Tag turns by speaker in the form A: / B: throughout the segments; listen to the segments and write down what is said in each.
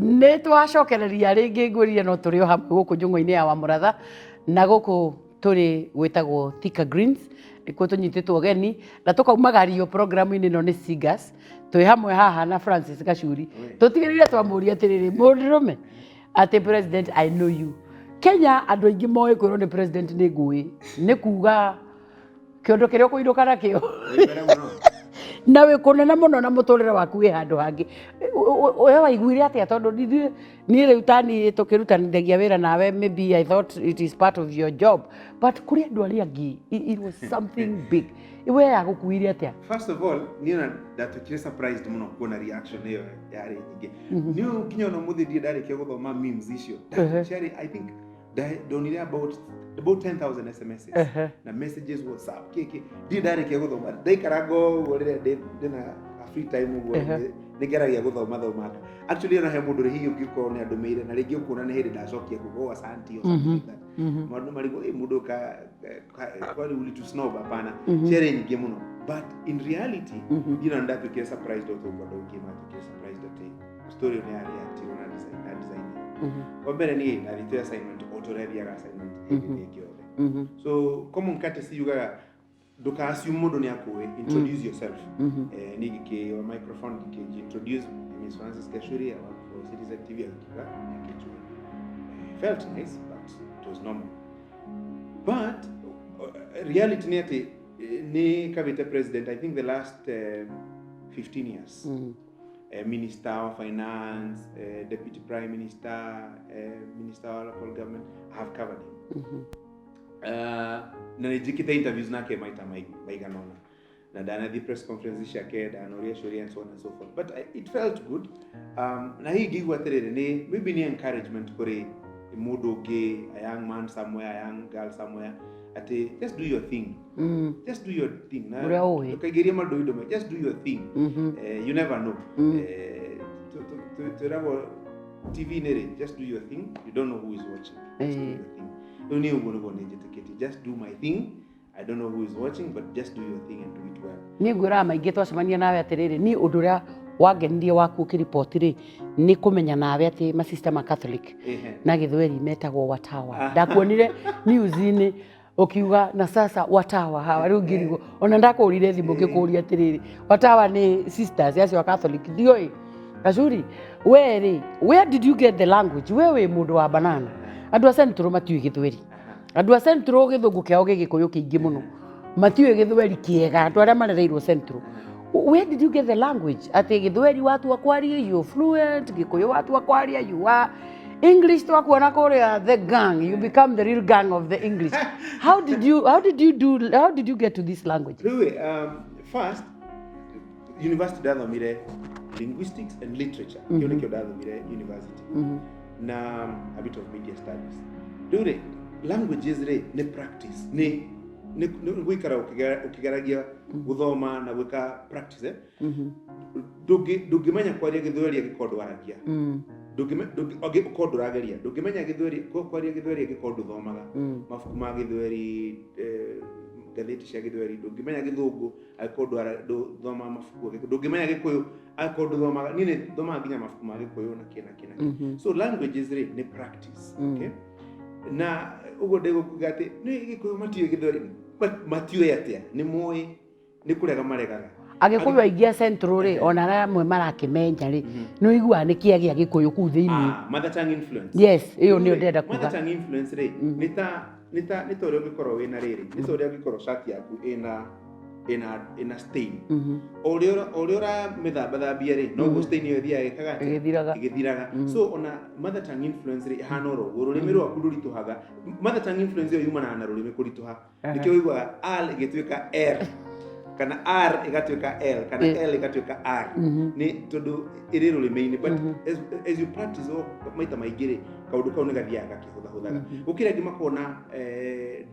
A: nĩ twacokereria rĩngĩ ngwĩrire no tũrĩ o hamwe gũkũ njũng'wa-inĩ ya Wamũratha na gũkũ tũrĩ gwĩtagwo Thika Greens nĩkuo tũnyitĩtwo ũgeni na tũkaumagario programu-inĩ ĩno nĩ Singers twĩ hamwe haha na Francis Gachuri tũtigĩrĩire twamũria atĩrĩrĩ mũndũrũme atĩ president I know you Kenya andũ aingĩ moĩ kwĩrwo nĩ president nĩ ngũĩ nĩ kuga kĩondo kĩrĩa ũkũinũka nakĩo na wĩ kũnene mũno na mũtũrĩre waku wĩ handũ hangĩ we waiguire atĩa tondũ niĩ rĩu tani tũkĩrutanithagia wĩra nawe maybe I thought it is part of your job but kũrĩ andũ arĩa angĩ it was something big we yagũkuire atĩa?
B: First of all niĩ ndatukire surprised mũno kuona reaction ĩyo yarĩ nyingĩ niĩ kinya ona mũthĩ ndiĩ ndarĩkia gũthoma memes icio I think donire about 10,000 SMS na messages WhatsApp kiki ndiĩ ndarĩkia gũthoma ndaikaraga ũguo rĩrĩa ndĩna free time ũguo nĩngeragia gũthoma actually ona he mũndũ rĩ hihi ũngĩkorwo nĩ andũmĩire na rĩngĩ ũkuona nĩ hĩndĩ ndacokia kugo asanti or something like that maũndũ marigwo mũndũ kwani uli to snob hapana chere nyingĩ mũno but in reality ndatukire surprised ũtũ bado ngĩmatukire surprised at story nĩ yari ati ona design kwa mbere niĩ na rĩtwa assignment autorethiaga assignment ĩgĩkĩothe so common courtesy yugaga ndũkaassume mũndũ nĩ akũĩ introduce yourself nigĩkĩ microphone introduce Miss Francis Gachuri I work for Citizen TV felt nice but it was normal but reality nĩ atĩ nĩ kavite president I think the last 15 years Minister of Finance, Deputy Prime Minister, Minister of Local Government, I have covered him. Na nijikita interviews nake maita maiganona. Na dana the press conference yake dana reassuring and so on and so forth. But it felt good. Na hii gigwa terere ni maybe ni encouragement kore modo gay, a young man somewhere, a young girl somewhere. Ati just do your thing. Just do your thing. Tukageria madoido just do your thing. You never know. To rabo TV nere just do your thing. You don't know who is watching. Just do your thing. Don't need to go just do my thing. I don't know who is watching but just do your thing and do it well.
A: Ni ngwira maingĩ twacemania nawe atĩrĩrĩ ni ũndũ ũrĩa wangenirie waku ũkĩripoti rĩ nĩ kũmenya nawe atĩ ma sister ma Catholic na Gĩthweri metagwo Watawa. Ndakuonire news-inĩ ukiuga na sasa Watawa hawa rĩu ngĩrigwo ona ndakũrire thimũ ngĩkũria atĩrĩrĩ Watawa nĩ sisters acio Catholic ndioi Gachuri where did you get the language we wĩ mũndũ wa banana andũ a Central matiũĩ Gĩthweri andũ a Central Gĩthũngũ kĩao Gĩgĩkũyũ kĩingĩ mũno matiũĩ Gĩthweri kĩega andũ arĩa marereirwo Central where did you get the language atĩ Gĩthweri watu akwaria you fluent Gĩkũyũ watu akwaria you are English to akuona kore the gang you become the real gang of the English how did you get to this language?
B: First university dathomire linguistics and literature kio nĩkĩo dathomire university na a bit of media studies dure languages nĩ practice nĩ gwĩkara ũkĩgeragia gũthoma na gwĩka practice ndũngĩmenya kwaria Gĩthweri angĩkorwo ndwaragia ndũngĩkorwo ndũrageria ndũngĩmenya Gĩthweri kwaria Gĩthweri angĩkorwo ndũthomaga mabuku ma Gĩthweri ngathĩti cia Gĩthweri ndũngĩmenya Gĩthũngũ angĩkorwo ndũthoma mabuku ndũngĩmenya Gĩkũyũ angĩkorwo ndũthomaga niĩ nĩ thomaga nginya mabuku ma Gĩkũyũ na kĩna so languages nĩ practice okay na ũguo ndĩgũkuga atĩ nĩ Gĩkũyũ matiũĩ Gĩthweri matiũĩ atĩa nĩ mũĩ nĩ kũrega maregaga
A: Agĩkũyũ aingĩ a Central rĩ ona arĩa amwe marakĩmenya rĩ nĩ ũiguaga nĩ kĩagĩa Gĩkũyũ kũu thĩinĩ
B: mother tongue influence
A: yes ĩyo nĩyo ndenda kuga
B: mother tongue influence rĩ nĩ ta ũrĩa ũngĩkorwo wĩna rĩrĩ nĩ ta ũrĩa ũngĩkorwo shati yaku ĩna stain ũrĩa ũramĩthambathambia rĩ no guo stain ĩyo ĩthiaga ĩgĩthiraga so ona mother tongue influence rĩ ĩhana oro rũrĩmĩ rwaku rũritũhaga mother tongue influence ĩyo yumanaga na rũrĩmĩ kũritũha nĩkĩo ũiguaga R ĩgĩtuĩka R kana R igatuĩka L kana L igatuĩka R ni tondu iri rũrĩmĩ-inĩ but as you practice maita maingĩ rĩ kaũndũ kau nĩ gathiaga gakĩhũthahũthaga gũkĩra ngĩ makona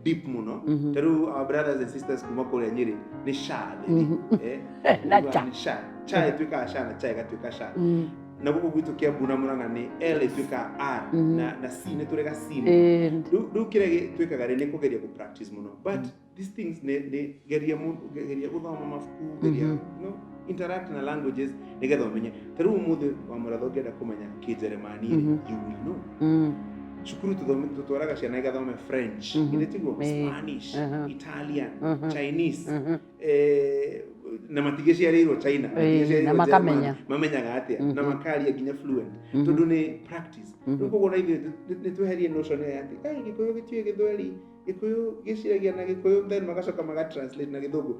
B: deep mũno tarĩu our brothers and sisters kuma kũrĩa Nyĩrĩ nĩ sha
A: na
B: cha ĩtuĩkaga sha na cha ĩgatuĩka sha na gũkũ gwitũ Kĩambu na Mũrang'a nĩ L ĩtuĩka R na C nĩ tũrega C rĩu kĩrĩa gĩtuĩkaga rĩ nĩ kũgeria gũ practice mũno but these things nĩ geria gũthoma mabuku geria interact na languages nigetha umenye taru muthe wa muratho ngenda kumenya Kijerumani you know cukuru tutwaraga ciana igathome French inde tiguo Spanish Italian Chinese na matige ciarĩirwo China
A: na makamenya
B: mamenyaga atia na makaria nginya fluent tondu ni practice ruko na ithuĩ nĩ tweherie notion ya ati Gĩkũyũ gĩtiũĩ Gĩthweri Gĩkũyũ gĩciragia na Gĩkũyũ then magacoka magatranslate na Gĩthũngũ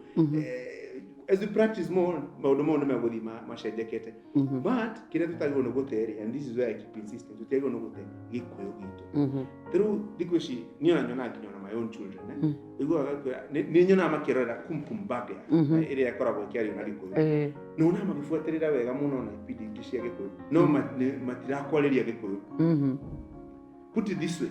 B: as we practice more maũndũ mau nĩ megũthiĩ macenjekete but kĩrĩa tũtagĩrĩirwo nĩ gũte and this is where I keep insisting tũtagĩrĩirwo nĩ gũte Gĩkũyũ gitũ rĩu thikũ ici nyona nginya na my own children nĩ nyonaga makĩrorera Kumpum Burger ĩrĩa ĩkoragwo ĩkĩario na Gĩkũyũ nona magĩbuatĩrĩra wega mũno na ibindi ingĩ cia Gĩkũyũ no matirakwarĩria Gĩkũyũ put it this way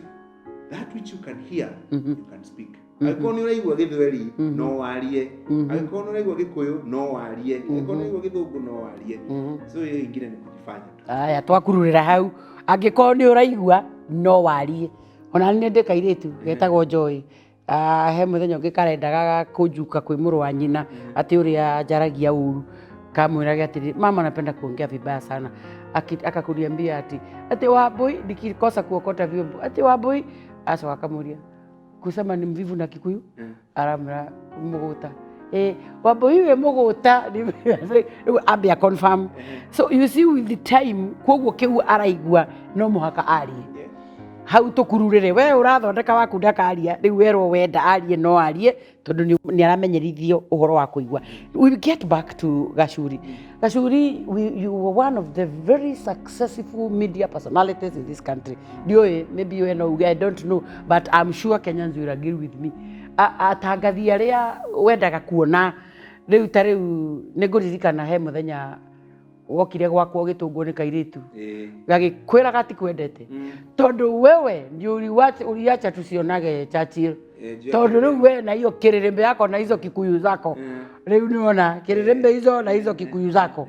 B: that which you can hear you can speak angĩkorwo nĩ ũraigua Gĩthweri no warie angĩkorwo nĩ ũraigua Gĩkũyũ no warie angĩkorwo nĩ ũraigua Gĩthũngũ no warie so hiyo ingine ni kujifanya
A: aya twakururĩra hau angĩkorwo nĩ ũraigua no warie ona nĩ ndĩkairĩtu getagwo Joy he mũthenya ũngĩ karendaga kũnjuka kwĩ mũrũ wa nyina atĩ ũrĩa njaragia ũru kamwĩraga atĩ mama napenda kuongea vibaya sana akakuniambia ati Wambui nikikosa kuokota vyombo ati Wambui asa wakamuria kusema ni mvivu na Kikuyu aramra Mũgũta Wambui we Mũgũta ambia confirm so you see with the time koguo kiu araigua no muhaka arie hau tukururire we urathondeka waku ndakaria riu werwo wenda arie no arie tondu ni aramenyerithio uhoro wa kuigua. We get back to Gachuri. Gachuri, you were one of the very successful media personalities in this country. Maybe you know, I don't know, but I'm sure Kenyans will agree with me. Atangathi aria wendaga kuona riu ta riu niguririkana he muthenya wokire gwakwo Gĩtũngũ nĩ kairitu gagikwĩraga ati kwendete tondu wewe ni uliacha tusionage Churchill tondu riu we na hiyo kirerembe yako na hizo Kikuyu zako riu niona kirerembe hizo na hizo Kikuyu zako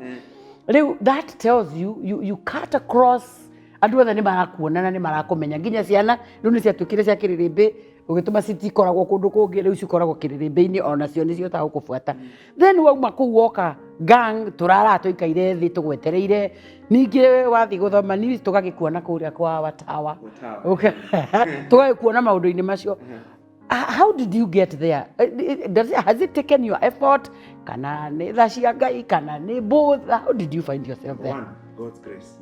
A: riu that tells you cut across andu othe ni marakuona ni marakumenya nginya ciana riu ni ciatukire cia kirerembe ugituma citikoragwo kundu kungi riu cikoragwo kirerembe-ini ona cio ni ciota gukubuata then wauma kuu woka gang turara tuikaire thi tugwetereire ningi wathi guthoma ni tugagikuona kuria kwa Watawa okay tugagikuona maundu-ini macio. How did you get there? Has it taken your effort? Kana ni tha cia Ngai kana ni both? How did you find yourself there?
B: One, God's grace.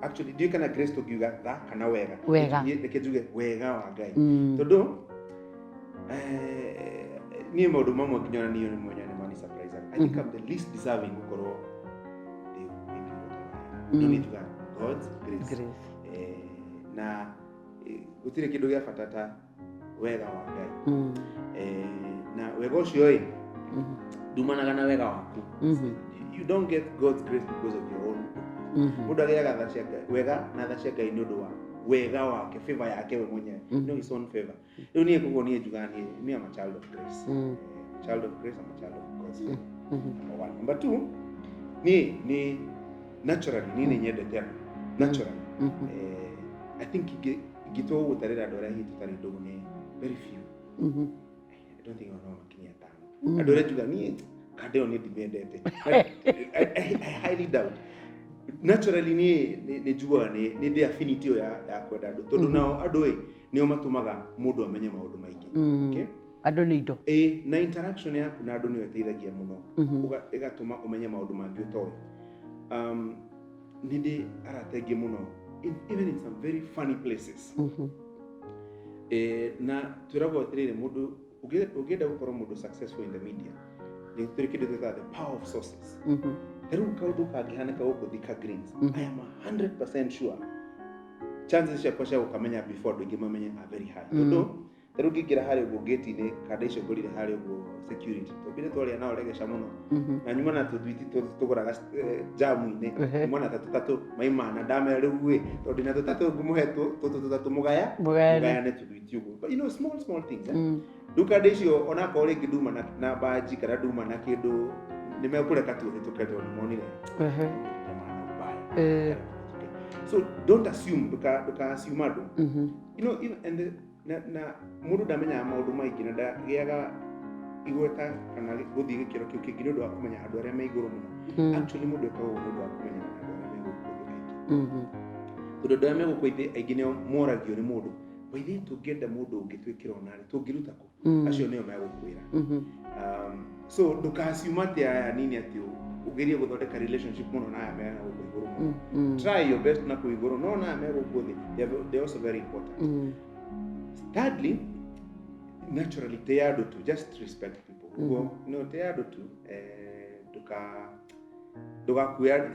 B: Actually, do you kana grace to give that kana wega? Reke juge wega wa Ngai. Tondu ni maundu mamwe kinyona niyo ni mwenye ni surprise. I think I'm the least deserving gukorwo you need to get God's grace. Na gutire kindu gia fatata wega wa Ngai. Na wega ucio dumanaga na wega waku. You don't get God's grace because of your own. Mundu agiaga tha cia wega na tha cia Ngai ni undu wa wega wake, favor yake we mwenyewe. No his own favor. Riu nie kugo nie juga ni am a child of grace. Child of grace, I'm a child of God's favor. Number one. Number two, ni naturally ni nyendete naturally. I think gito gutarira andu aria hitutari ndugu ni very few. I don't think ono makinya tano. Andu aria juga ni kadeo ni ndimendete. I highly doubt. Naturally ni jua ni the affinity ya kwenda andu tondu nao andu nio matumaga mundu amenye maundu maingi. Okay?
A: Andu ni indo.
B: Na interaction yaku na andu ni weteithagia muno. Igatuma umenye maundu mangi utoe. Nindi arateithia muno even in some very funny places. Na twiragwo atirire mundu ugenda gukorwo mundu successful in the media ni turi kindu twita the power of sources. Riu kaundu kangihaneka guku Thika Greens, I am 100% sure chances cia kwasha ukamenya before andu ingi mamenye are very high. Tondu riu ngingira hari uguo gate-ini kada icio ngorire hari uguo security tubire twaria nao regesha muno na nyuma na tutwiti tuguraga jamu-ini nyuma na tatatu maimana ndamera riu we tondu na tatatu ngumuhe tutatu mugaya ne tutwiti uguo, but you know small things riu kada icio ona ko ringi nduma na baji kana nduma na kindu nimekureka tu hitukete monire so don't assume duka assume ado you know even and na mundu ndamenya maundu maingi na ndagiaga igweta kana guthii gikiro kiu kingi ni undu wa kumenya andu aria me iguru muno actually mundu ekaga undu wa kumenya andu aria me gukuithia tondu andu aria me gukuithia aingi nio moragio ni mundu baithii tungienda mundu ungitwikira onari tungiruta ku acio nio megukwira so ndukasiumate aya nini ati ugerie guthondeka relationship muno na aya me gukuiguru muno try your best na kuiguru no na me gukuthi they also very important thirdly naturally te andå tu just respect people no te andå tu ndugakuya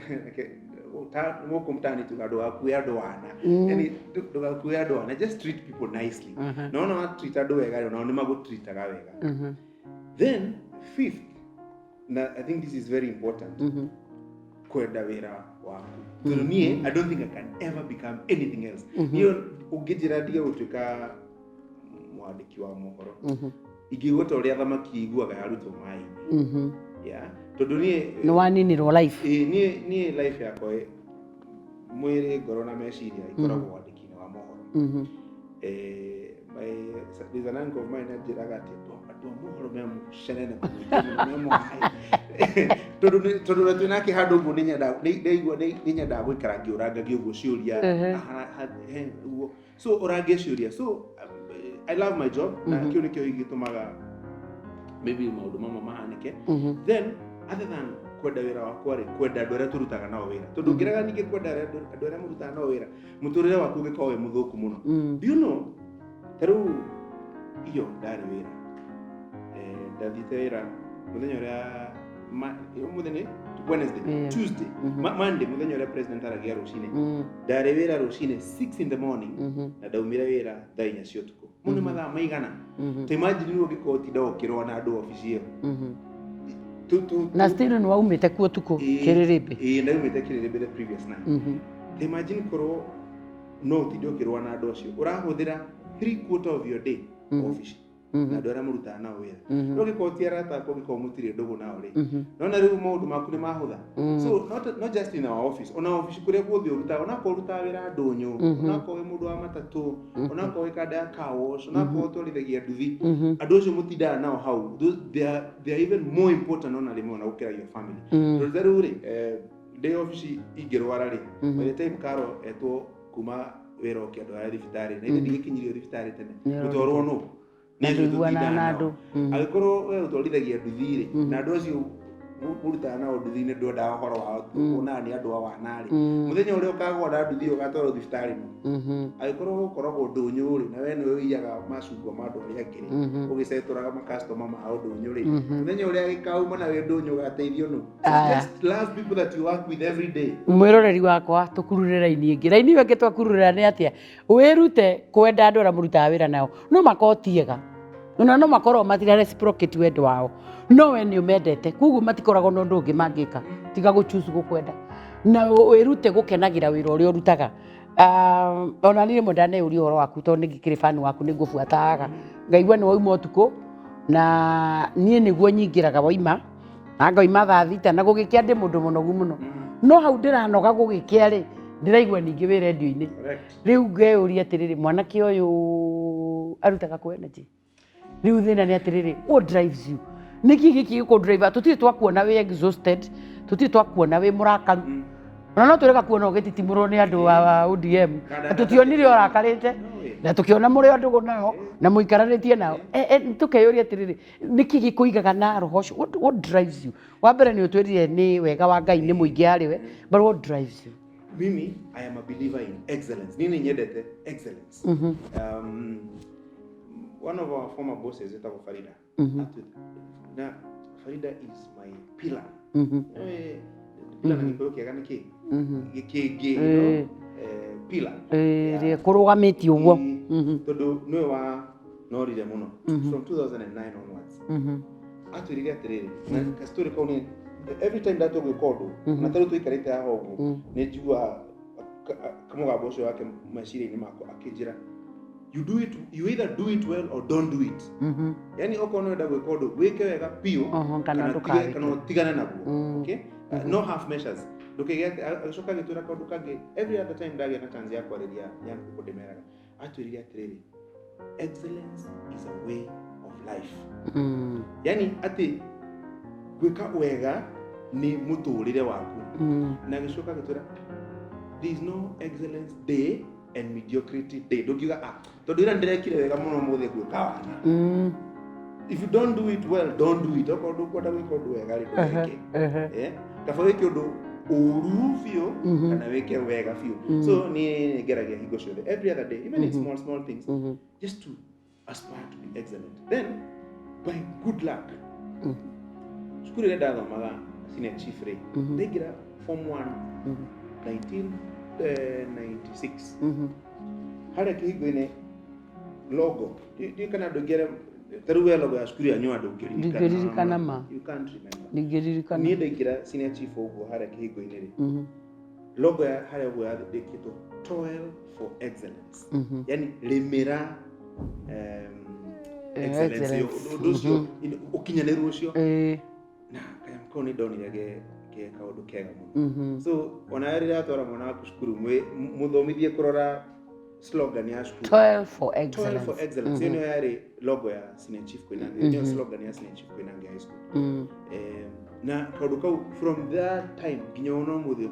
B: muko mtani tu ndugakuya andå wana yani ndugakuya andå wana just treat people nicely no no treat andå wega no ni magutreataga wega then fifth na I think this is very important kwenda wira waku tondu nie I don't think I can ever become anything else niyo ungijira dige gutuika mwandiki wa mohoro ingigota uria thamaki iguaga yarutwo mai yeah tondu
A: no waninirwo life
B: nie life yakwa mwiri ngoro na meciria ikoragwo wandiki-ini wa mohoro there's an uncle of mine ajiraga ati andu a mohoro memucenene tondu na twinake handu uguo ni nyenda gwikara ngiurangagia uguo ciuria so urangie ciuria so I love my job na kiu nikio igitumaga maybe maundu mama mahanike then other than kwenda wira wakwa ri kwenda andu aria turutaga nao wira tondu ngiraga ninge kwenda andu aria murutaga nao wira muturire waku ngikorwo wi muthuku muno do you know taru iyo ndari wira ndathite wira muthenya uria muthenya Wednesday Tuesday Monday muthenya uria president aragia rucine ndari wira rucine 6 in the morning na ndaumira wira thaa 4 cia utuku muno mathaa maigana to imagine ni ugiko tinda ukirwa na andu office iyo
A: na still no waumite ku utuku Kiririmbi
B: ndaumite Kiririmbi the previous night to imagine korwo no tinda ukirwa na andu acio urahuthira 3/4 of your day office na andu aria murutaga nao wira no giko tiarata ko giko mutire ndugu nao ri no na riu maundu maku ni mahutha so not just in our office ona office kuria guthi urutaga ona ko urutaga wira ndunyu ona ko wi mundu wa matatu ona ko wi kada ya kawosh ona ko twarithagia nduthi andu acio mutindaga nao hau they are even more important ona rimwe na gukira your family to riu ri day office ingirwara ri by the time karo etwo kuma wira okiandu ya thibitari na indi ndigikinyirio thibitari tene gutwarwo no
A: na andu
B: agikorwo we utwarithagia nduthi ri na andu acio urutaga nao nduthi-ini ndwendaga horo wao ona ni andu a wanari muthenya uria ukagwa na nduthi ugatwarwo thibitari no agikorwo ukoragwo ndunyu ri na we ni wiyaga macungwa ma andu aria angĩ ugiseturaga makastoma ma ndunyu ri muthenya uria gikauma na we ndunyu ugateithio no just love people that you work with every day
A: mwiroreri wakwa tukurure raini ingi raini weke twakururira ni atia wirute kwenda andu aria murutaga wira nao no makotiega no makorwo matira reciprocate wendo wao no we ni umendete kuguo matikoragwo na undu ungi mangika tiga guchoose gukwenda na wirute gukenagira wira uria urutaga ona ni rimwe ndaneuria uhoro waku tondu ngikiri fan waku ni ngubuataga ngaigua ni wauma utuku na nie niguo nyingiraga waima na ngaima thaa 6 na gugikia ndi mundu munogu muno no hau ndiranoga gugikia ri ndiraigua ningi wi radio-ini riu ngeuria atiriri mwanake uyu arutaga ku energy riu thina ni atiriri what drives you niki giki ko driver tutiri twakuona we exhausted tutiri twakuona we murakaru no tureka kuona ugititimurwo ni andu wa ODM tutionire orakarite na tukiona muri andu nao na muikaranitie nao tukeyuria atiriri niki gikuigaga na roho what drives you wa mbere ni utwirire ni wega wa Ngai ni muingi ariwe but what drives you
B: mimi I am a believer in excellence nini nyendete excellence one of our former bosses etagwo Farida na Farida is my pillar pillar na gikuyu kiega niki gikingi no pillar
A: ri kurugamiti uguo
B: tondu niwe wa norire muno from 2009 onwards atwirire atiriri na story kau ni every time that we called na taru tuikarite haho uguo ni njigua kamugambo ucio wake meciria-ini makwa akinjira you either do it well or don't do it yani okono wenda gwika undu wike wega piu kana tigana naguo okay no half measures ndukigete acoka gitwira kaundu kangi every other time ndagia na chance ya kwariria yangu kundimeraga atwirire atiriri excellence is a way of life. Yani ati gwika wega ni muturire waku. Na gicoka gitura there is no excellence day and mediocrity day. Ndugiuga tondu ira ndirekire wega muno muthe gwika wana. If you don't do it well, don't do it. Okorwo kwenda gwika undu wega ri ndweke. Kaba wike undu uru biu kana wike wega biu. So ni ngeragia hingo ciothe every other day, even in small things, just to aspire to be excellent. Then by good luck, skuru ria ndathomaga senior chief ray ndaigira form 1 1996 haria kihingo-ini logo ndi kana ndungere taruwe logo ya skuru ya nyua
A: ndungiririkana ma
B: you can't remember
A: ndungiririkana
B: ni ndaigira senior chief uguo haria kihingo-ini ri logo ya haria uguo yandikitwo toil for excellence. Yani limira excellence ucio ukinyaniru ucio na kaya mko ni ndonire ge kaundu kega muno. So ona rira atwara mwana waku skuru muthomithie kurora slogan ya skuru
A: toil for excellence.
B: Toil for excellence. Ni yari logo ya Senior Chief Koinange. Ni slogan ya Senior Chief Koinange High School. Na kaundu kau from that time ginya ono muthio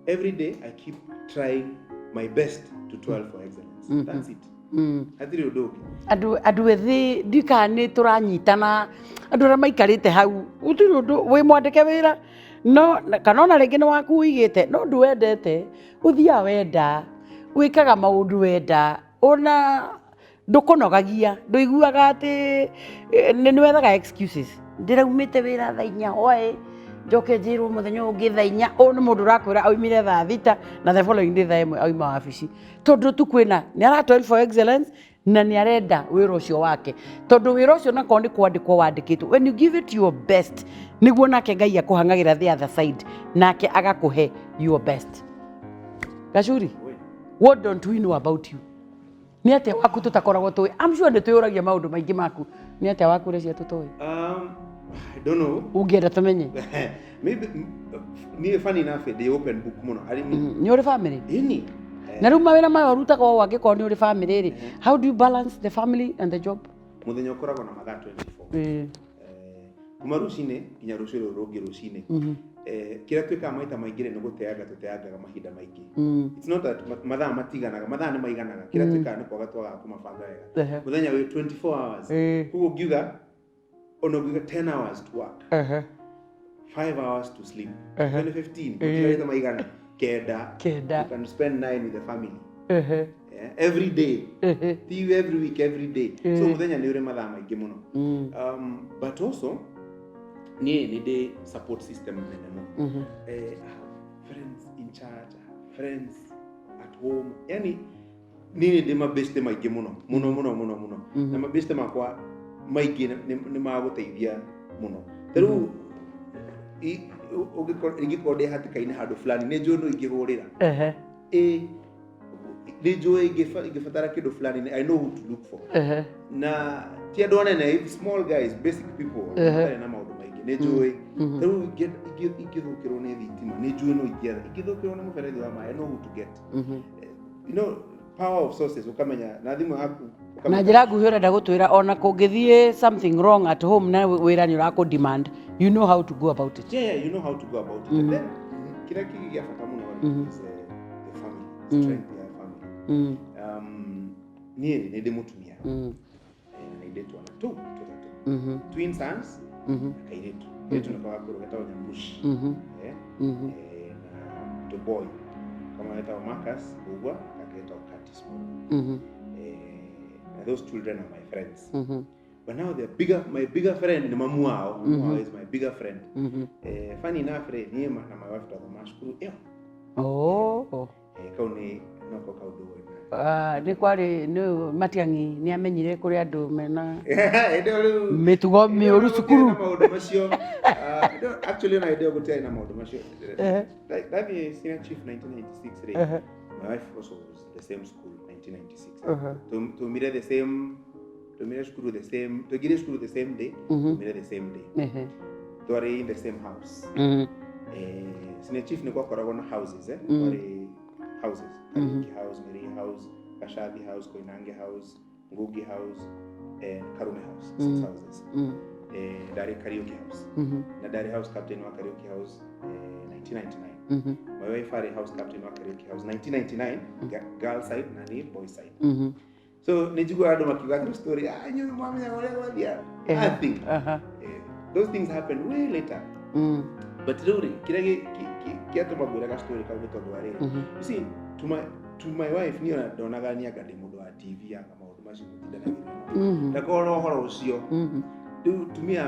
B: every day I keep trying my best to toil for excellence. That's it. Atiri udogi
A: andu ethi ndikani turanyitana andu ra maikarite hau utiri undu wi mwandike wira no kana ona ringi ni waku uigite no ndu wendete uthia wenda wikaga maundu wenda ona ndukunogagia nduiguaga ati ni wethaga excuses ndiraumite wira thaa 4 oi njoke njirwo muthenya ungi thaa 4 o ni mundu rakwira aumire thaa 6 na the following day thaa 1 auma wabici tondu tu kwina ni ara toil for excellence na ni arenda wira ucio wake tondu wira ucio na kondi kwandikwo wandikitwo when you give it your best niguo nake Ngai akuhangagira the other side nake agakuhe your best. Gacuri, what don't we know about you? Ni atia waku tutakoragwo tui I'm sure ni tuyuragia maundu maingi maku ni atia waku recia tutoi
B: I don't know.
A: Ungienda tumenye
B: Maybe ni funny enough they open book muno ari
A: ni uri family
B: ini
A: na riu mawira mayo rutaga o wangiko ni uri family ri how do you balance the family and the job?
B: Muthenya ukoragwo na mathaa 24 kuma rucine nginya rucio rungi rucine kira twika maita maingire ni tuteangaga mahinda maingi. It's not that mathaa matiganaga mathaa ni maiganaga kira twika ni kwaga twaga kumabanga wega muthenya wi 24 hours kugo ngiuga ono ngiuga 10 hours to work 5 hours to sleep 15 kira maigana keda you can spend 9 with the family every day every week every day so muthenya ni uri mathaa maingi muno but also ni the support system nene friends in church friends at home yani ni de mabeste maingi muno na mabeste makwa maingi ni maguteithia muno teru ugikorwo hatikaini handu fulani ni njuno ingihurira ni njuno ingifatara kindu fulani I know who to look for na ti andu anene small guys basic people na maundu maingi ni njuno teru ingithukirwo ni thitima ni njuno ingithukirwo ni muberethi wa mai I know who to get you know power of sources ukamenya na thimu haku
A: na njira nguhi urenda gutwira ona kungithie something wrong at home na wira ni urako demand you know how to go about it.
B: Yeah, you know how to go about it. And then kila kitu gia fata muno is the family, strength ya family. Ni de mutumia na idetu ana tu twin sons kairetu yetu na kwa kurogeta wa Nyambushi na the boy kama anaitwa Marcus Bugwa akaitwa Curtis those children are my friends. But now they're my bigger friend ni mamu wao. Mamu is my bigger friend. Funny enough, ni na my wife to mashukuru kauni noko kaudu
A: ni kwari ni Matiangi ni amenyire kuri andu mena mitugo miuru cukuru
B: actually na idea gutia na maundu macio that is Senior Chief 1996 my wife also was the same school 1996 to mirror the same to mirror school the same to get school the same day to mirror the same day to are in the same house Senior Chief ni kwa koragwo na houses wale houses Karuki house Mary house Kashabi house Koinange house Ngugi house Karume House 6 houses Ndari Karaoke House na Ndari house captain wa Karaoke House 1999 my wife ari house captain wa Karaoke House 1999 girl side na ni boy side so nijigwa ado makiga story nyu mama ya wale wadia I think those things happen way later but really kirege kiato magura ka story ka gutondo are you see to my wife niyo ndonaga ni agade mundu wa TV anga maundu macio mutindana na kono horo ucio to me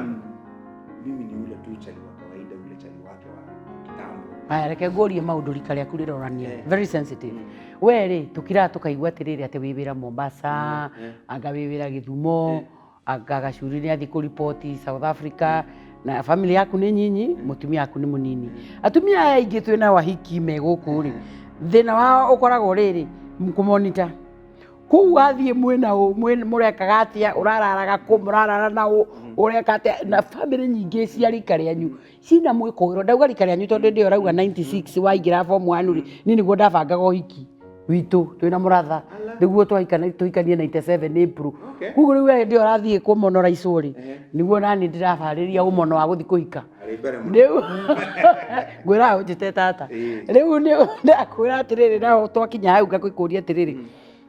B: mimi ni ule tu chali wa kawaida ule chali wake wa kitambo
A: aya reke ngorie maundu rika rya kurirorania very sensitive weri tukira tukaigwa atiriri ati wibira Mombasa anga wibira Githumo anga gacuri athi ku report South Africa na family yaku ni nyinyi mutumia yaku ni munini atumia aingi twina wahiki me guku ri thina wa ukoragwo riri mkumonitor ku athie mwena mureka gatia urararaga ku murarara na ureka na family nyingi cia rika ryanyu cina mwikogiro ndauga rika ryanyu tondu ndio rauga 96 waingira form 1 ri ni niguo ndabangaga uhiki witu twina muratha niguo twaikanie 97 April kuguo riu ndio rathie kumonora icuri niguo nani ndirabariria umono wa guthi kuhika riu ngwira ujite tata riu ni ndakwira atiriri na twakinya hau ngakwikuria atiriri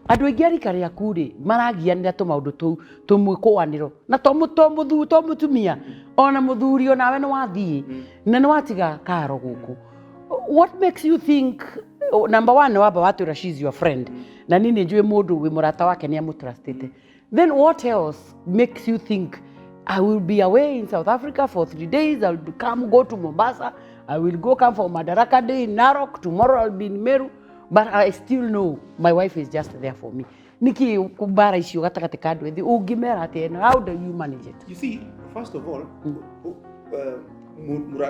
A: andu aingi rika ryaku ri maragianira tu maundu tu tumwikwaniro na to mutumia ona muthuri onawe ni wathie na ni watiga karo guku what makes you think number one waba watu she's your friend na nini njue mundu wi murata wake ni amutrustite then what else makes you think I will be away in South Africa for 3 days I will go to Mombasa I will come for Madaraka Day in Narok tomorrow I'll be in Meru but I still know my wife is just there for me niki kubara icio gatakate kandu ethi ungimera ati how do you manage it
B: you see first of all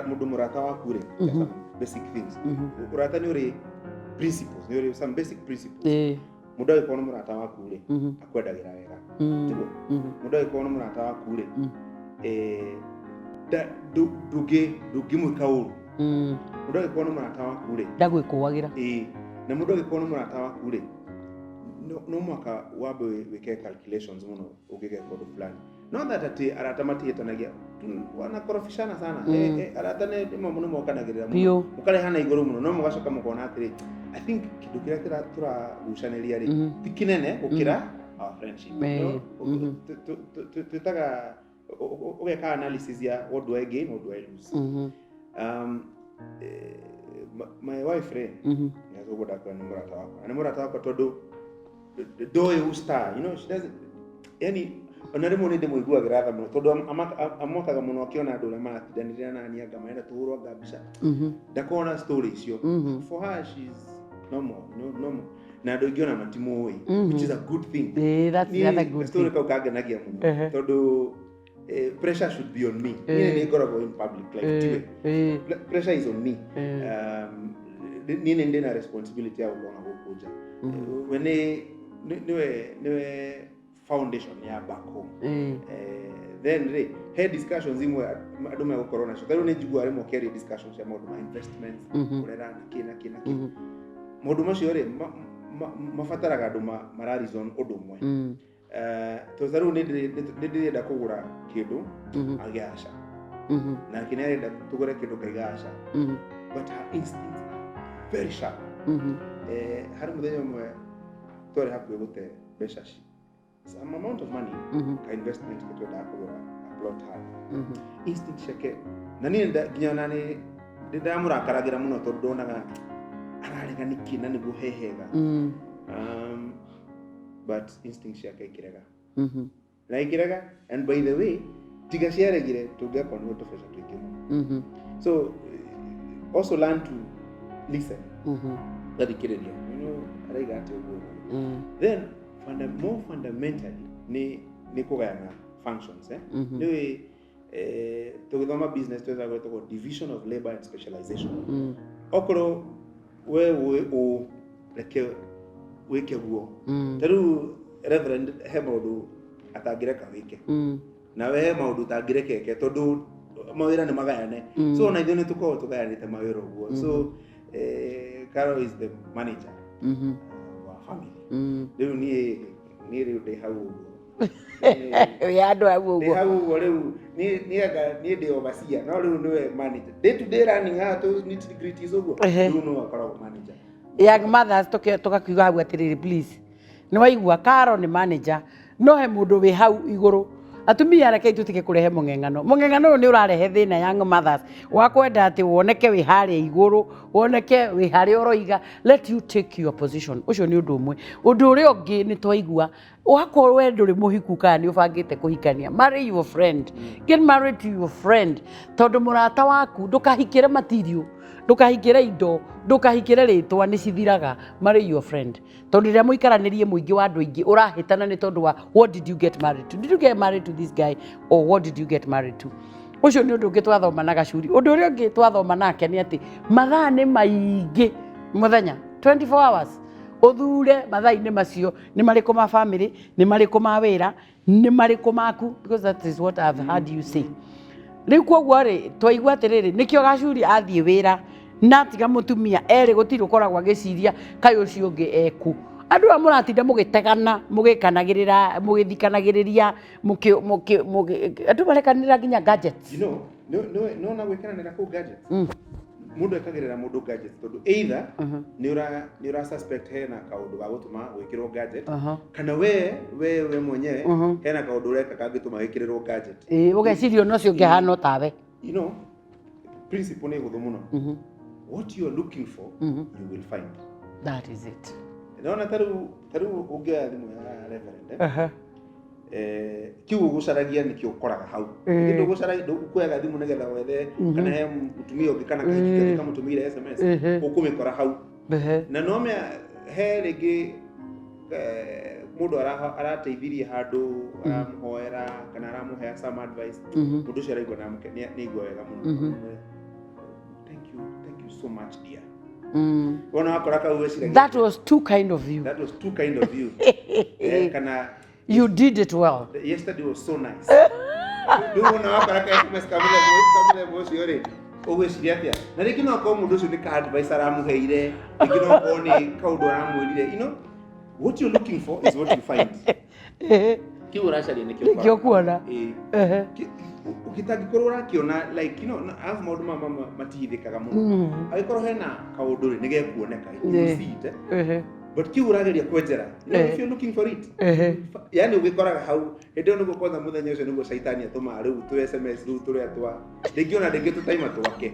B: mundu murata waku ri basic things murata ni uri principles ni uri some basic principles mundu agikono murata waku ri akwendagira wega tigo mundu agikono murata waku ri dugi mwikauru mundu agikono murata waku ri
A: ndagwikuwagira
B: na mundu agikono murata waku ri no mwaka wabe weke calculations muno ugige kodo fulani no that ati aratamati yetanagia wanakorofishana sana aratane muno mokanagira muno mukale hana iguru muno no mugacoka mukona atiri I think kindu kira tura gucaniria ri tikinene gukira our friendship tutaga ugeka analysis ya what do I gain what do I lose my wife re yazogoda kwa murata wako todo doe usta you know she doesn't yani onarimo ni demo igua gratha muno todo amokaga muno akiona andu na mathidanira na ni anga maenda tuhurwa gabisha ndakona story icio for her she's normal na andu ingiona matimo which is a good thing
A: that's the other good
B: story ka ukaganagia muno todo pressure should be on me ni gotta go in public like pressure is on me nini ndina responsibility ya kuona kukuja when niwe foundation ya back home then head discussions imwe adome ya corona so tero nejigwa arimo carry discussions ya model investments kurera kina model macio re mafataraga andu mararizon odumwe to zaru ndirenda kugura kindu agiasha na kinarenda tugure kindu kaigasha but her instincts are very sharp hari muthenya mwe tore hakuye gute beshashi some amount of money ka investment kitwenda kugura a plot hand instinct shake na ni nginya nani ndamurakaragera muno to ndonaga ararega nikina ni guhehega but instinct shake ikirega na ikirega and by the way tiga ciaregire tugekwa ni to fesha twikimo so also learn to listen that ikiriria you know araiga ati ugo then more fundamentally ni kugayana functions ni tugithoma business tweza gwetwo division of labor and specialization okoro we reke weke guo taru reverend Hemodu atangireka wike na we Hemodu tangireke tondu mawira ni magayane so na ithuĩ nĩtũkoragwo tũgayanĩte mawĩra ũguo so Carol is the manager wa family rĩu niĩ rĩu ndĩ hau
A: we andu au
B: ni hau riu ni ndi overseer no riu niwe manager day to day running ha to nitty-gritties uguo riu no akoragwo manager.
A: Young mothers tukakiuga hau atiriri please ni waigua Karo ni manager no he mundu wi hau iguru atumia rekei tutike kurehe mung'eng'ano ni urarehe thina young mothers wa kwenda ati woneke wi haria iguru woneke wi haria uroiga let you take your position ucio ni undu umwe undu uria ungi ni twaigua wakorwo we nduri muhiku kana ni ubangite kuhikania marry your friend get married to your friend tondu murata waku ndukahikire material ndukahikire indo ndukahikire ritwa ni cithiraga marry your friend tondu ria muikaranirie muingi wa andu aingi urahitana ni tondu wa what did you get married to, did you get married to this guy or what did you get married to? Ucio ni undu ungi twathoma na gacuri undu uria ungi twathoma nake ni ati mathaa ni maingi muthenya 24 hours uthure mathaa-ini macio ni mariku ma family ni mariku ma wira ni mariku maku because that is what I've heard you say. Riu koguo ri twaigua atiriri nikio gacuri athie wira na tiga mutumia eri gutiri ukoragwo agiciria kai ucio ungi eku andu amuratinda mugitegana mugikanagirira mugithikanagiriria andu barekanira nginya gadgets
B: no na gwikananira ku gadgets mundu ekagirira mundu gadgets tondu either ni ura suspect hena kaundu ga gutuma gwikirwo gadget kana we mwenyewe hena kaundu ureka kangituma wikirirwo gadget
A: ugecirio no cio ngihana tawe
B: principle ni guthu muno what you are looking for you will find.
A: That is it.
B: Naona taru ugea thimu ya reverend kiu gucaragia nikio koraga hau ngindo gucaragia kuyaga thimu nigetha wethe kana he mutumia ungi kana kahiki kamutumire SMS ukumikora hau na no me he ringi mundu arateithirie handu aramuhoera kana aramuhe some advice mundu cio araigua na ni igua wega muno thank you so much dear.
A: That was too kind of you.
B: That was too kind of you.
A: You did it well.
B: Yesterday was so nice. Do you know how SMS kamile bosi ore ogweciria atia na riki no ko mundu ucio ni ka advice aramuheire riki no ko ni kaundu aramwirire what you're looking for is what you find. Kiu uracari
A: nikio kuona
B: ukitangikorwo urakiona like have maundu matihithikaga muno agikorwo hena kaundu ri nigekuoneka but kiu urageria kwenjera if you're looking for it yani ugikoraga hau hendo niguo kwanza muthenya ucio niguo shaitani atuma riu tu SMS riu turi atwa ndingiona ndingi tutaima twake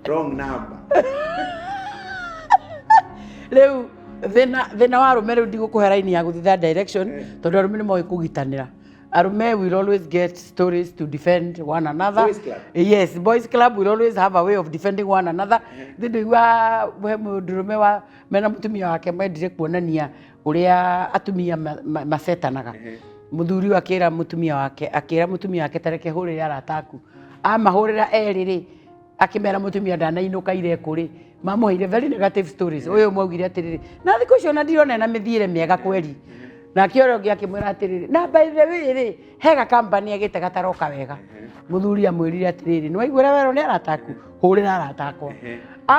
B: wrong number
A: riu thina wa rume riu ndigukuhe raini ya guthitha direction tondu arume ni moe kugitanira arume will always get stories to defend one another.
B: Boys club.
A: Yes, boys club will always have a way of defending one another. Ndio we mudurume wa mena mutumia wake mwendire kuonania uria atumia macetanaga muthuri akira mutumia wake tareke hurire arataku amahurira eriri akimera mutumia ndanainuka ire kuri mamuhire very negative stories uyu mwaugire atiriri na thiku icio na ndirona na mithiire miega kweri na kioro giakimwira atiriri na by the way hega company agite gataroka wega muthuri amwirire atiriri ni waigura wero ni arataku hurira aratakwa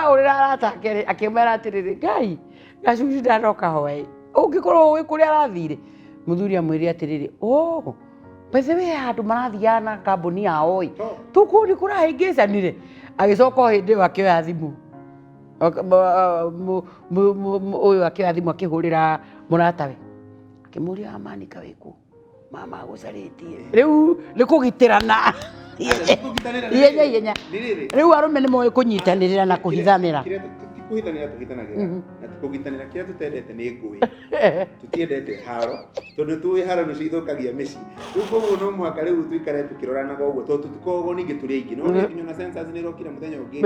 A: hurira aratakere akimwira atiriri ngai gacuci ndaroka hoe ungikorwo wi kuria arathire muthuri amwirire atiriri by the way andu marathiana company yao tukuri kurahingicanire agicoka hindi wakioya thimu uyu akioya thimu akihurira muratawe akimuria amanika wiku mama gucaritie riu nikugitirana yenya riu arume ni moe kunyitanirira na kuhithanira
B: na tukugitanira kiria tutendete ni ngui tutiendete haro tondu tuwi haro ni cithukagia mici riu koguo no mwaka riu tuikare tukiroranaga uguo tondu tutikogo ningi turi aingi no nginya na census ni rokira muthenya ungi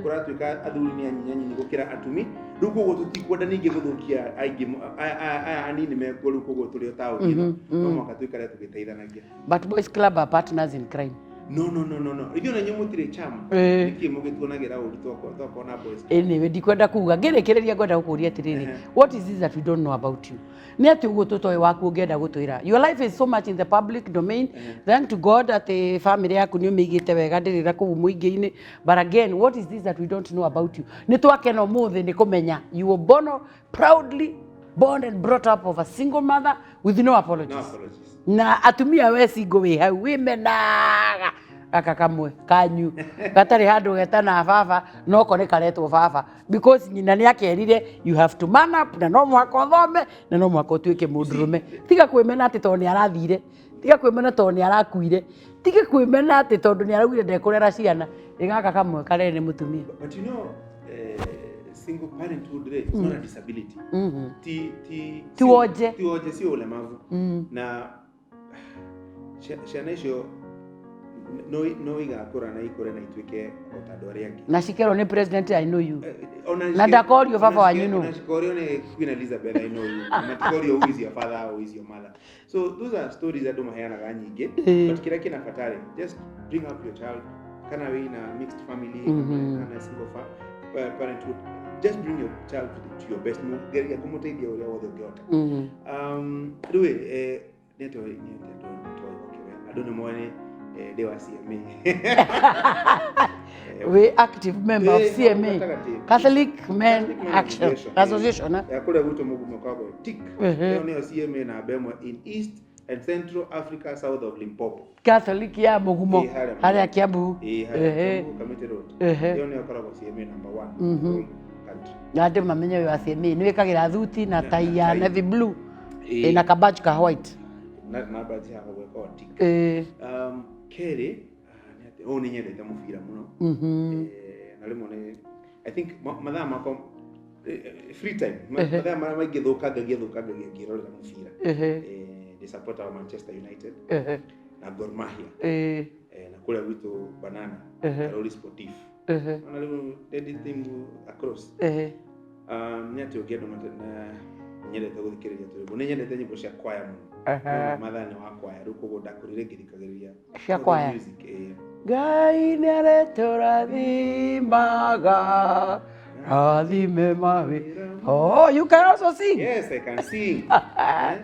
B: kuratuika athuri ni anyinyi gukira atumi riu koguo tutikwenda ningi guthukia aingi aya anini mekuo riu koguo turi tauni no mwaka tuikare tugiteithanagia.
A: But boys club are partners in crime.
B: No. Igio na nyumutire chama. Niki mugituonagira uri twako na boys.
A: Anyway, ndikwenda kuga ngerekereria ngwenda gukuria atiriri. What is this that we don't know about you? Ni ati ugo tutoi waku ngenda gutwira. Your life is so much in the public domain. Thank to God that the family yaku ni umigite wega ndirira ku muingi-ini. But again, what is this that we don't know about you? Ni twakena umuthi ni kumenya you were proudly born and brought up of a single mother with no apologies.
B: No apologies.
A: na atumia we singo wi hau wi menaga aka kamwe kanyu gatari handu getana baba no ko ni karetwo baba because nyina ni akerire you have to man up na no mwaka uthome na no mwaka utuike mundurume tiga kwimena ati to ni arathire tiga kwimena to ni arakuire tiga kwimena ati tondu ni araugire ndekurera ciana igaka kamwe kare ni mutumia.
B: But you know single parenthood is not a disability.
A: Tuoje
B: sio ulemavu. Na ciana icio no igakura na ikore na ituike otandu aria angi
A: na cikerwo ni president I know you na ndakorio baba wanyu no
B: na cikorio ni Queen Elizabeth I know you na cikorio who is your father who is your mother. So those are stories that maheanaga nyingi but kira kina fatari just bring up your child kana we na mixed family kana single parenthood just bring your child to your best move geria kumuteithia uria wothe ungiota riwe neto adone mwane they were CMA.
A: We active member of CMA, Catholic Men Action Association.
B: Ya kule wito mugumo kwa tik. Leo ni CMA na bemo in East and Central Africa south of Limpopo.
A: Catholic ya mugumo hali ya Kiambu.
B: Committee road. Leo ni kwa CMA number 1 country.
A: Na ndio mamenyo ya CMA ni wekagira thuti na tai ya navy blue na kabaji ka white.
B: Na baadhi ya kwa tik. Kere ni nyendete mubira muno na rimwe ni I think mathaa mako free time mathaa maingi thukangagia ngirorera mubira they support our Manchester United na Gor Mahia na kule witu Banana Karoli Sportif na rimwe they team across nyati ogedo na nyendete guthikiriria turibu ni nyendete nyimbo cia kwaya muno mathani wa kwaya ruko ndakurire ngirikagiriria
A: cia kwaya Ngai nĩaretũrathimaga rathime mawe. Oh, you can also sing.
B: Yes, I can sing. I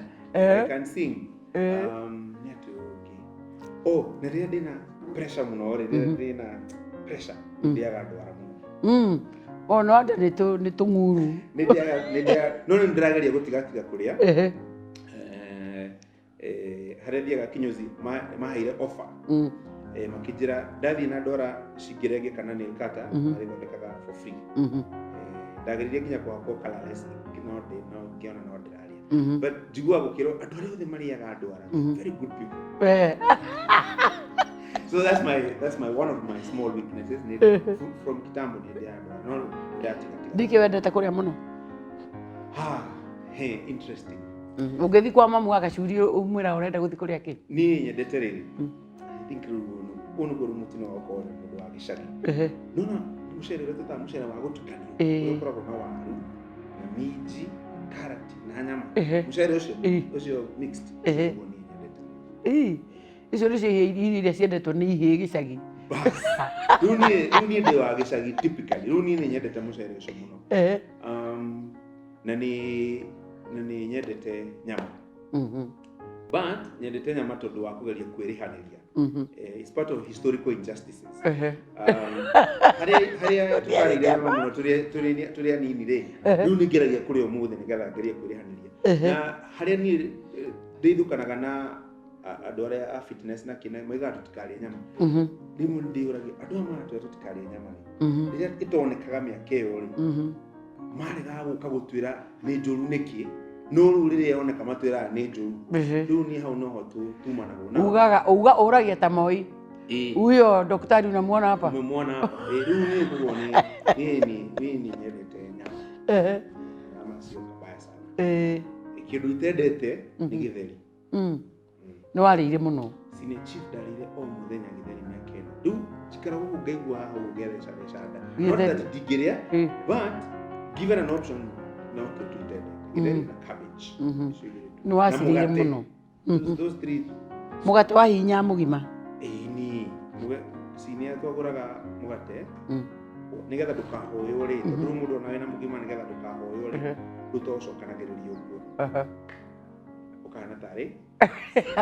B: can sing. Oh, nĩrĩa ndĩna pressure muno rĩrĩa ndĩna pressure ndĩaga ndwara muno.
A: Oh, no ande nĩ tũng'uru.
B: Nĩndĩaga no nĩndĩrageria gũtigatiga kũrĩa. Harĩa thiaga kinyozi maheire offer. Makijira ndathi na ndora cingirenge kana nĩ nkata marĩthondekaga for free. Ndageririe kinya kwa colorless no ngiona no ndĩraria. But njigua gũkĩrwo andũ arĩa othe marĩaga ndwara very good people. So that's my one of my small weaknesses from kitambo nĩndĩaga no ndatiga.
A: Ndike wendete kũrĩa mũno.
B: Hey, interesting.
A: Ũngĩthi kwa mamu agacuri umwĩra ũrenda gũthi kũrĩa kĩ?
B: Niĩ nyendete rĩrĩ. I think ono goro mutino wako wa gicagi. Nona mucere rete mucere wa gutukanio. Ukoragwo na waru na minji, carrot na nyama. Mucere ucio mixed.
A: Icio nĩ cio iria ciendetwo nĩ ihĩĩ gĩcagi.
B: Rĩu niĩ ndĩ wa gĩcagi typically. Rĩu niĩ nĩ nyendete mucere ucio mũno. Na nĩ nyendete nyama. But nyendete nyama tondu wa kugeria kwĩrĩhanĩria. It's part of historical injustices. Haria tukarĩire mũno tũrĩ anini rĩ. Rĩu nĩ ngeragia kũrĩa ũmũthĩ nĩgetha ngerie kwĩrĩhanĩria. Na haria niĩ ndeithũkanaga na andũ arĩa a fitness na kina moigaga tũtikarĩe nyama. Rĩmwe ndĩũragia andũ aya maratwĩra tũtikarĩe nyama rĩ. Rĩrĩa ĩtonekaga mĩaka ĩyo rĩ. Marega gũka gũtwĩra nĩ njũru nĩkĩ. No rĩrĩa yoneka matwĩra nĩ njũru. Rĩu niĩ hau noho tumanaga na.
A: Uga ũragia ta Moi. Huyo daktari unamuona hapa?
B: Umemwona hapa. Rĩu niĩ kuo ni nyendete nyama. Nyama sio mbaya sana. Kĩndũ itendete nĩ gĩtheri.
A: Nĩ warĩire mũno.
B: Sine chief ndarĩire o mũthenya gĩtheri mĩaka ĩno. Rĩu njikaraga ũguo ngaigua haha ũgetheca. Not that ndingĩrĩa, but given an option not to do that. Githeri na cabbage.
A: Nĩ wacirĩire mũno.
B: Those three.
A: Mũgate wa hinya mũgima.
B: Ni sinia twagũraga mũgate. Nĩgetha ndũkahoywo rĩ. Tondũ mũndũ ona wĩna mũgima nĩgetha ndũkahoywo rĩ. Ndũtocokanagĩrĩrio ũguo. Ũkahana tarĩ.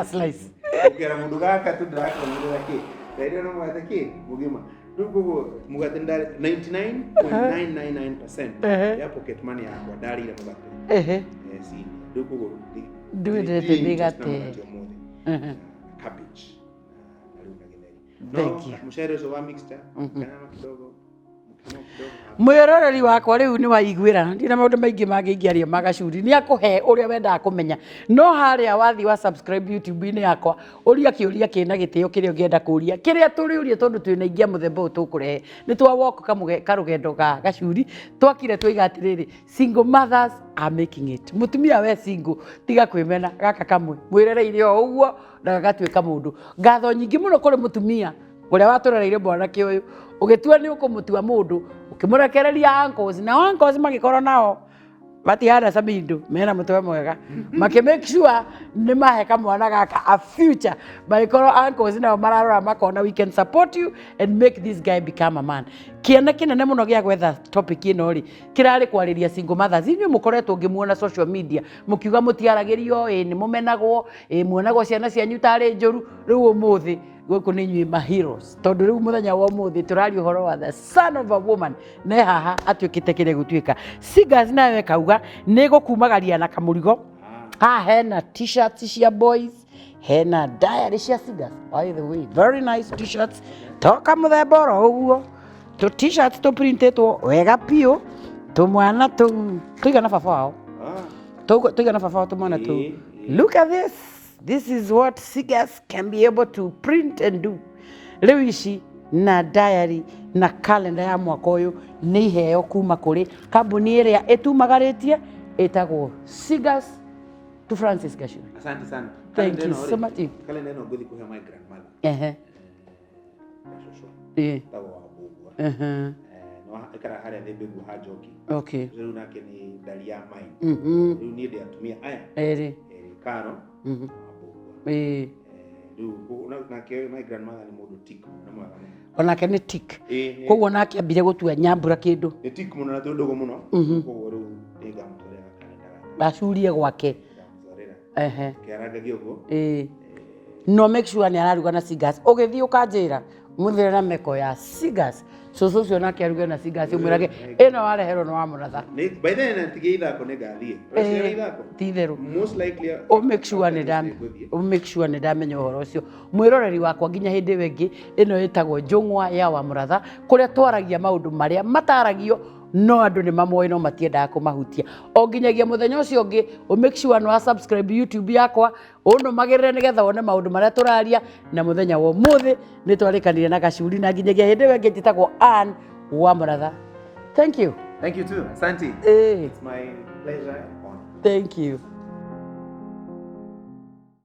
A: Slice.
B: Ũkĩra mũndũ gaka tu ndĩrakũonera kĩ. Rĩrĩa no mũgate kĩ mũgima. Rĩu koguo mũgate 99.999% ya pocket money yakwa ndarĩire mũgate. Si rĩu koguo
A: ndwendete mĩgate.
B: cabbage na riu na githeri.
A: Thank you.
B: Mucere ucio wa mixture kana kidogo
A: mwiroreri wakwa riu ni waiguira ndina maundu maingi mangiingiaria magacuri ni akuhe uria wendaga kumenya no haria wathi wa subscribe YouTube-ini yakwa uria kiuria kina gitio kiria ungienda kuria kiria turiurie tondu twina ingia muthemba uyu tukurehe ni twa walk karugendo ga gacuri twakire twiga atiriri single mothers are making it mutumia we single tiga kwimena gaka kamwe mwirereire o uguo na gagatwika mundu ngatho nyingi muno kuri mutumia uria waturereire mwanake uyu ugitua ni ukumutua mundu ukimurekereria uncles na uncles magikorwo nao batihana samindu mena mutwe mwega make make sure ni mahe kamwana gaka a future magikorwo uncles nao mararora makona we can support you and make this guy become a man kiana kinene muno gia gwetha topic ino ri kirari kwariria single mothers inyu mukoretwo ngimuona social media mukiuga mutiaragirio ni mumenagwo muonagwo ciana cianyu tari njuru riu umuthi guku ni nyui ma heroes tondu riu muthenya wa umuthi turari uhoro wa the son of a woman ne haha atwikite kire gutwika singers nawe kauga ni gukumagaria na kamurigo ha hena t-shirts cia boys hena diary cia singers by the way very nice t-shirts toka muthemba oro uguo to t-shirts to printetwo wega pio to mwana to tuigana baba wao tuigana baba wao to mwana to look at this. This is what singers can be able to print and do. Riu ici na diary na calendar ya mwaka uyu ni iheo kuma kuri kambuni iria itumagaritie itagwo Singers to Francis Gachuri.
B: Asante sana.
A: Thank you so much.
B: Kalenda no guthi kuhe my grandmother. Tawo abugwa. No ikara haria the begu hajoki.
A: Okay.
B: Riu nake ni dalia mai. Riu ni ndia atumia aya. Eri karo.
A: Riu
B: nake my grandmother ni mundu tik na mwaga
A: onake ni tik koguo nake ambire gutua nyambura kindu
B: ni tik muno na tundugo muno koguo riu niga mutolera kalenda
A: acurie gwake
B: keranga giogo
A: no make sure ni araruga na Singers ugithii ukanjira muthire na meko ya Singers so cio nake aruga na Singers umwirage ino wareherwo no wamunatha
B: by then antige ithako ne gathie reciera ithako
A: titheru
B: most likely
A: make sure ni ndamenya uhoro ucio mwiroreri wakwa nginya hindi wengi ino itagwo njungwa ya wa muratha kuria twaragia maundu maria mataragio no andu ni mamwe no matiendaga kumahutia o nginyagia muthenya ucio ungi make sure no subscribe YouTube yakwa uno magirire nigetha wone maundu maria turaria na muthenya wa muthi ni twarikanire na Gachuri na nginyagia hindi wengi njitagwo Ann wa muratha. Thank you
B: too. Asante. It's my pleasure and honor.
A: Thank you.